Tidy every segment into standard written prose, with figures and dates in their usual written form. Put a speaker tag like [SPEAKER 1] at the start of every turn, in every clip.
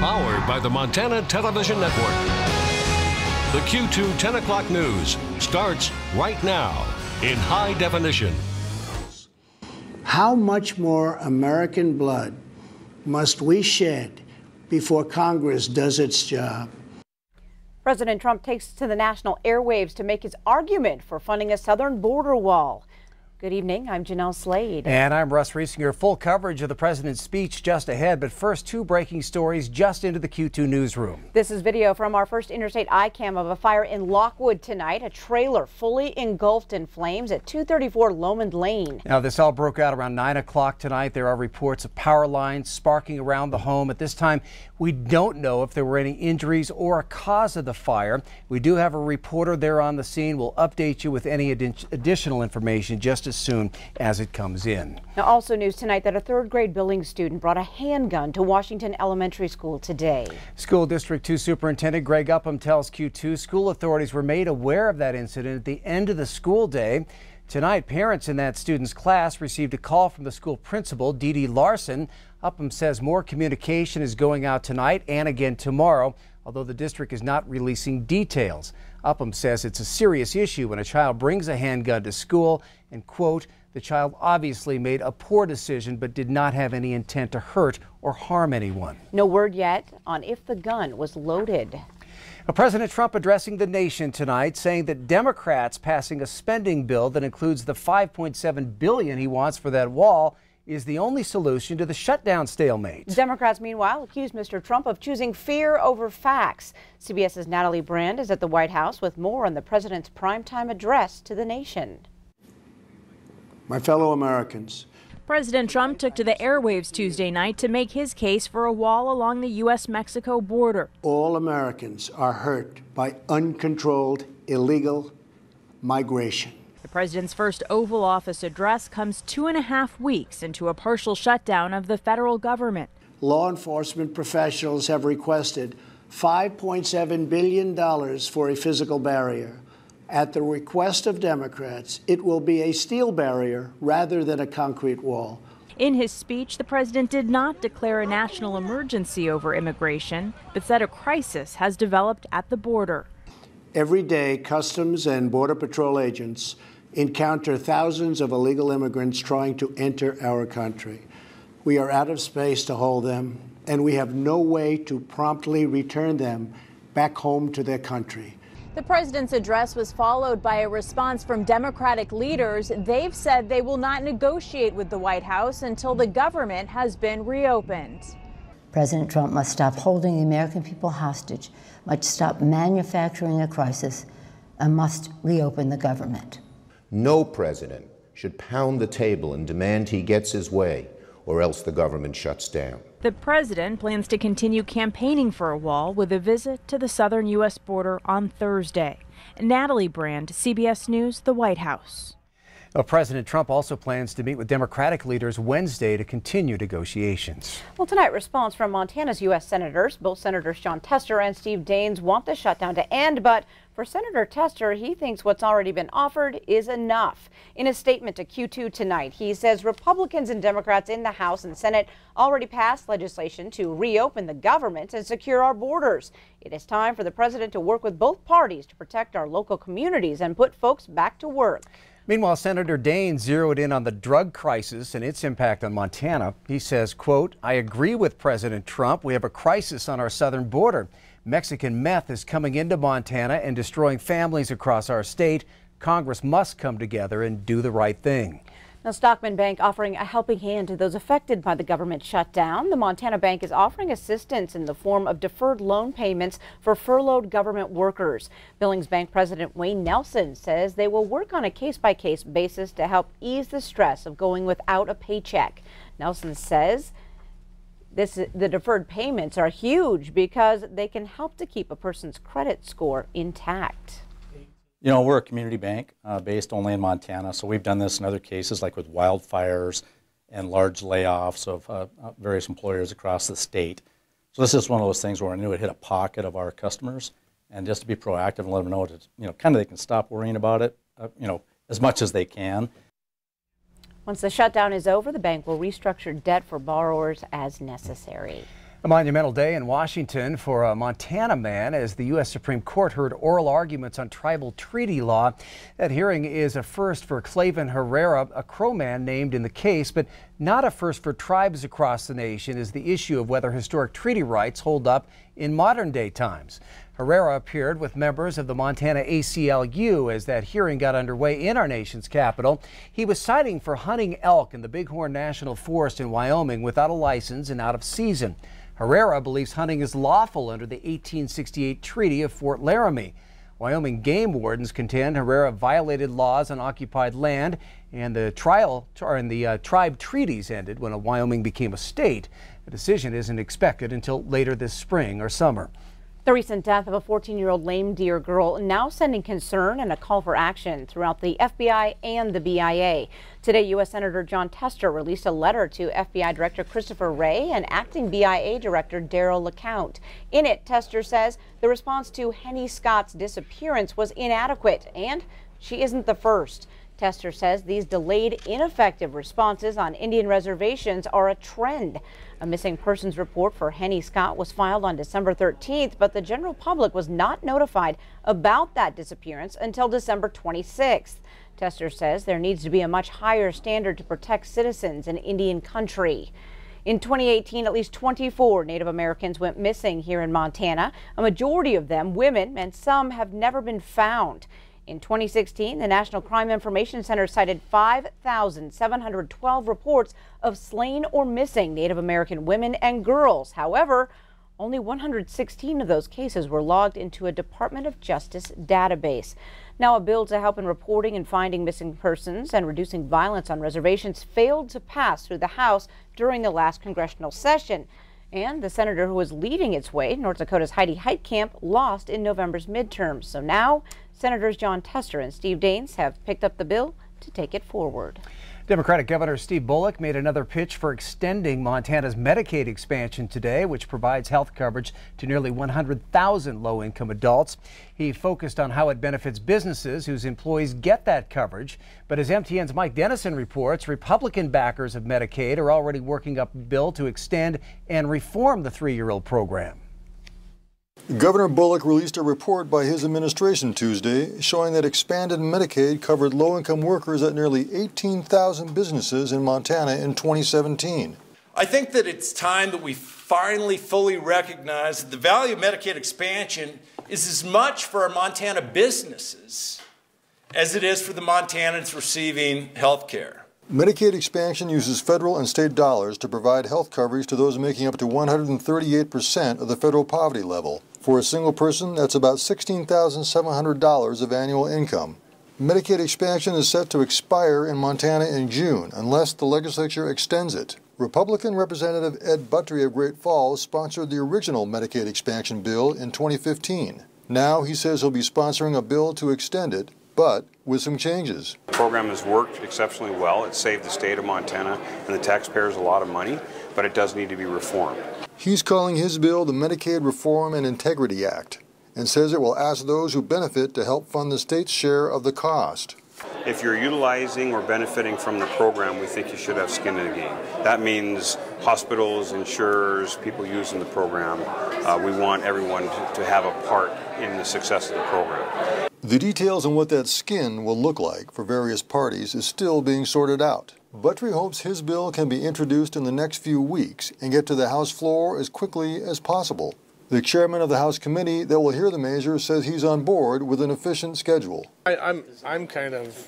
[SPEAKER 1] Powered by the Montana Television Network. The Q2 10 o'clock news starts right now in high definition.
[SPEAKER 2] How much more American blood must we shed before Congress does its job?
[SPEAKER 3] President Trump takes to the national airwaves to make his argument for funding a southern border wall. Good evening, I'm Jeanelle Slade.
[SPEAKER 4] And I'm Russ Riesinger. Full coverage of the president's speech just ahead, but first, two breaking stories just into the Q2 newsroom.
[SPEAKER 3] This is video from our first Interstate iCam of a fire in Lockwood tonight. A trailer fully engulfed in flames at 234 Lomond Lane.
[SPEAKER 4] Now, this all broke out around 9 o'clock tonight. There are reports of power lines sparking around the home. At this time, we don't know if there were any injuries or a cause of the fire. We do have a reporter there on the scene. We'll update you with any additional information just as soon as it comes in.
[SPEAKER 3] Now, also news tonight that a third grade Billings student brought a handgun to Washington Elementary School today. School
[SPEAKER 4] District 2 Superintendent Greg Upham tells Q2 school authorities were made aware of that incident at the end of the school day. Tonight, parents in that student's class received a call from the school principal, Dee Dee Larson. Upham says more communication is going out tonight and again tomorrow, although the district is not releasing details. Upham says it's a serious issue when a child brings a handgun to school and, quote, the child obviously made a poor decision but did not have any intent to hurt or harm anyone.
[SPEAKER 3] No word yet on if the gun was loaded.
[SPEAKER 4] President Trump addressing the nation tonight, saying that Democrats passing a spending bill that includes the $5.7 billion he wants for that wall is the only solution to the shutdown stalemate.
[SPEAKER 3] Democrats, meanwhile, accuse Mr. Trump of choosing fear over facts. CBS's Natalie Brand is at the White House with more on the president's primetime address to the nation.
[SPEAKER 2] My fellow Americans,
[SPEAKER 5] President Trump took to the airwaves Tuesday night to make his case for a wall along the U.S.-Mexico border.
[SPEAKER 2] all Americans are hurt by uncontrolled illegal migration.
[SPEAKER 5] The president's first Oval Office address comes 2.5 weeks into a partial shutdown of the federal government.
[SPEAKER 2] Law enforcement professionals have requested $5.7 billion for a physical barrier. At the request of Democrats, it will be a steel barrier rather than a concrete wall.
[SPEAKER 5] In his speech, the president did not declare a national emergency over immigration, but said a crisis has developed at the border.
[SPEAKER 2] Every day, Customs and Border Patrol agents encounter thousands of illegal immigrants trying to enter our country. We are out of space to hold them, and we have no way to promptly return them back home to their country.
[SPEAKER 5] The president's address was followed by a response from Democratic leaders. They've said they will not negotiate with the White House until the government has been reopened.
[SPEAKER 6] President Trump must stop holding the American people hostage, must stop manufacturing a crisis, and must reopen the government.
[SPEAKER 7] No president should pound the table and demand he gets his way, or else the government shuts down.
[SPEAKER 5] The president plans to continue campaigning for a wall with a visit to the southern U.S. border on Thursday. Natalie Brand, CBS News, the White House.
[SPEAKER 4] President Trump also plans to meet with Democratic leaders Wednesday to continue negotiations.
[SPEAKER 3] Well, tonight, response from Montana's U.S. senators. Both Senators Jon Tester and Steve Daines want the shutdown to end, but for Senator Tester, he thinks what's already been offered is enough. In a statement to Q2 tonight, he says Republicans and Democrats in the House and Senate already passed legislation to reopen the government and secure our borders. It is time for the president to work with both parties to protect our local communities and put folks back to work.
[SPEAKER 4] Meanwhile, Senator Daines zeroed in on the drug crisis and its impact on Montana. He says, quote, I agree with President Trump. We have a crisis on our southern border. Mexican meth is coming into Montana and destroying families across our state. Congress must come together and do the right thing.
[SPEAKER 3] Now, Stockman Bank offering a helping hand to those affected by the government shutdown. The Montana Bank is offering assistance in the form of deferred loan payments for furloughed government workers. Billings Bank President Wayne Nelson says they will work on a case-by-case basis to help ease the stress of going without a paycheck. Nelson says the deferred payments are huge because they can help to keep a person's credit score intact.
[SPEAKER 8] You know, we're a community bank based only in Montana, so we've done this in other cases like with wildfires and large layoffs of various employers across the state. So this is one of those things where I knew it hit a pocket of our customers, and just to be proactive and let them know that, you know, kind of they can stop worrying about it, you know, as much as they can.
[SPEAKER 3] Once the shutdown is over, the bank will restructure debt for borrowers as necessary.
[SPEAKER 4] A monumental day in Washington for a Montana man as the U.S. Supreme Court heard oral arguments on tribal treaty law. That hearing is a first for Clavin Herrera, a Crow man named in the case, but not a first for tribes across the nation, is the issue of whether historic treaty rights hold up in modern day times. Herrera appeared with members of the Montana ACLU as that hearing got underway in our nation's capital. He was citing for hunting elk in the Bighorn National Forest in Wyoming without a license and out of season. Herrera believes hunting is lawful under the 1868 Treaty of Fort Laramie. Wyoming game wardens contend Herrera violated laws on occupied land, and the tribe treaties ended when Wyoming became a state. A decision isn't expected until later this spring or summer.
[SPEAKER 3] The recent death of a 14-year-old lame deer girl now sending concern and a call for action throughout the FBI and the BIA. Today, U.S. Senator Jon Tester released a letter to FBI Director Christopher Wray and Acting BIA Director Darrell LeCount. In it, Tester says the response to Henny Scott's disappearance was inadequate, and she isn't the first. Tester says these delayed, ineffective responses on Indian reservations are a trend. A missing persons report for Henny Scott was filed on December 13th, but the general public was not notified about that disappearance until December 26th. Tester says there needs to be a much higher standard to protect citizens in Indian country. In 2018, at least 24 Native Americans went missing here in Montana, a majority of them women, and some have never been found. In 2016, the National Crime Information Center cited 5,712 reports of slain or missing Native American women and girls. However, only 116 of those cases were logged into a Department of Justice database. Now, a bill to help in reporting and finding missing persons and reducing violence on reservations failed to pass through the House during the last congressional session. And the senator who was leading its way, North Dakota's Heidi Heitkamp, lost in November's midterms. So now Senators Jon Tester and Steve Daines have picked up the bill to take it forward.
[SPEAKER 4] Democratic Governor Steve Bullock made another pitch for extending Montana's Medicaid expansion today, which provides health coverage to nearly 100,000 low-income adults. He focused on how it benefits businesses whose employees get that coverage. But as MTN's Mike Dennison reports, Republican backers of Medicaid are already working up a bill to extend and reform the three-year-old program.
[SPEAKER 9] Governor Bullock released a report by his administration Tuesday showing that expanded Medicaid covered low-income workers at nearly 18,000 businesses in Montana in 2017.
[SPEAKER 10] I think that it's time that we finally fully recognize that the value of Medicaid expansion is as much for our Montana businesses as it is for the Montanans receiving health care.
[SPEAKER 9] Medicaid expansion uses federal and state dollars to provide health coverage to those making up to 138% of the federal poverty level. For a single person, that's about $16,700 of annual income. Medicaid expansion is set to expire in Montana in June, unless the legislature extends it. Republican Representative Ed Buttrey of Great Falls sponsored the original Medicaid expansion bill in 2015. Now he says he'll be sponsoring a bill to extend it, but with some changes.
[SPEAKER 11] The program has worked exceptionally well. It saved the state of Montana and the taxpayers a lot of money, but it does need to be reformed.
[SPEAKER 9] He's calling his bill the Medicaid Reform and Integrity Act and says it will ask those who benefit to help fund the state's share of the cost.
[SPEAKER 11] If you're utilizing or benefiting from the program, we think you should have skin in the game. That means hospitals, insurers, people using the program. We want everyone to have a part in the success of the program.
[SPEAKER 9] The details on what that skin will look like for various parties is still being sorted out. Buttrey hopes his bill can be introduced in the next few weeks and get to the House floor as quickly as possible. The chairman of the House committee that will hear the measure says he's on board with an efficient schedule.
[SPEAKER 12] I'm kind of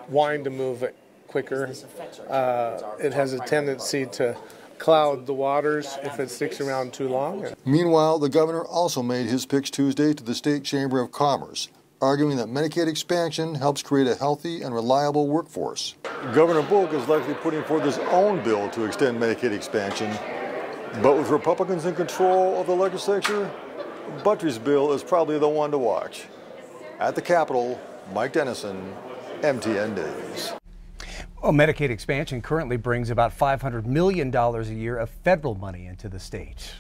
[SPEAKER 12] wanting to move it quicker. It has a tendency to cloud the waters if it sticks around too long.
[SPEAKER 9] Meanwhile, the governor also made his pitch Tuesday to the State Chamber of Commerce, arguing that Medicaid expansion helps create a healthy and reliable workforce. Governor Bullock is likely putting forth his own bill to extend Medicaid expansion, but with Republicans in control of the legislature, Buttrey's bill is probably the one to watch. At the Capitol, Mike Dennison, MTN News.
[SPEAKER 4] Well, Medicaid expansion currently brings about $500 million a year of federal money into the state.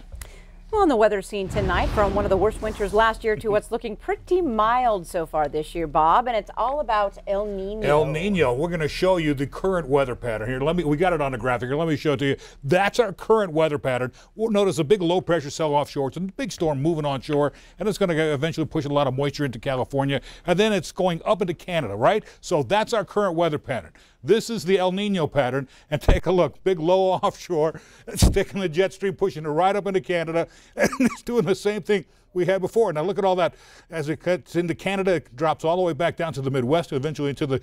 [SPEAKER 3] Well, on the weather scene tonight, from one of the worst winters last year to what's looking pretty mild so far this year, Bob, and it's all about El Nino.
[SPEAKER 13] El Nino. We're going to show you the current weather pattern here. We got it on the graphic here. Let me show it to you. That's our current weather pattern. We'll notice a big low pressure cell offshore. It's a big storm moving onshore, and it's going to eventually push a lot of moisture into California, and then it's going up into Canada, right? So that's our current weather pattern. This is the El Nino pattern, and take a look. Big low offshore, sticking the jet stream, pushing it right up into Canada, and it's doing the same thing we had before. Now look at all that. As it cuts into Canada, it drops all the way back down to the Midwest, eventually into the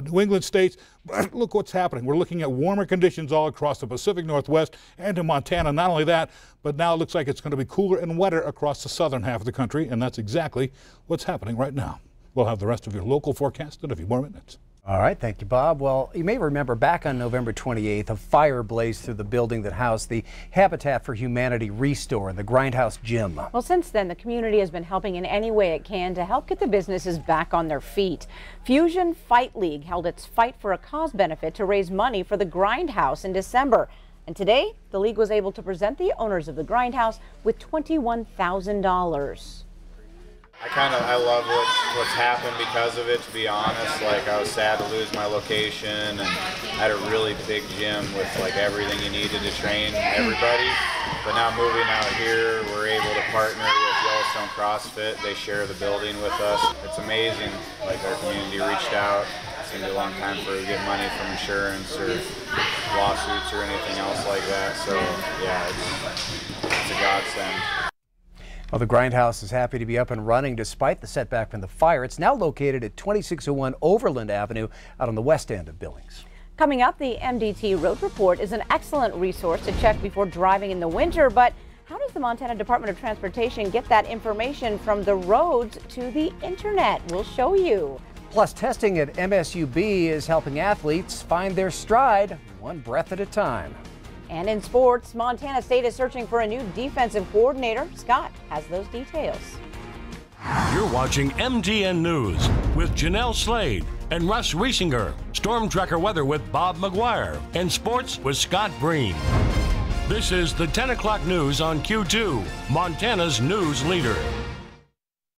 [SPEAKER 13] New England states. But look what's happening. We're looking at warmer conditions all across the Pacific Northwest and to Montana. Not only that, but now it looks like it's going to be cooler and wetter across the southern half of the country, and that's exactly what's happening right now. We'll have the rest of your local forecast in a few more minutes.
[SPEAKER 4] All right, thank you, Bob. Well, you may remember back on November 28th, a fire blazed through the building that housed the Habitat for Humanity Restore, the Grindhouse Gym.
[SPEAKER 3] Well, since then, the community has been helping in any way it can to help get the businesses back on their feet. Fusion Fight League held its Fight for a Cause benefit to raise money for the Grindhouse in December. And today, the league was able to present the owners of the Grindhouse with $21,000.
[SPEAKER 14] I love what's happened because of it, to be honest. Like, I was sad to lose my location, and I had a really big gym with like everything you needed to train everybody. But now moving out here, we're able to partner with Yellowstone CrossFit. They share the building with us. It's amazing. Like, our community reached out. It's gonna be a long time for to get money from insurance or lawsuits or anything else like that. So yeah, it's a godsend.
[SPEAKER 4] Well, the Grindhouse is happy to be up and running despite the setback from the fire. It's now located at 2601 Overland Avenue out on the west end of Billings.
[SPEAKER 3] Coming up, the MDT Road Report is an excellent resource to check before driving in the winter, but how does the Montana Department of Transportation get that information from the roads to the internet? We'll show you.
[SPEAKER 4] Plus, testing at MSUB is helping athletes find their stride one breath at a time.
[SPEAKER 3] And in sports, Montana State is searching for a new defensive coordinator. Scott has those details.
[SPEAKER 1] You're watching MTN News with Jeanelle Slade and Russ Riesinger. Storm Tracker weather with Bob McGuire. And sports with Scott Breen. This is the 10 o'clock news on Q2, Montana's news leader.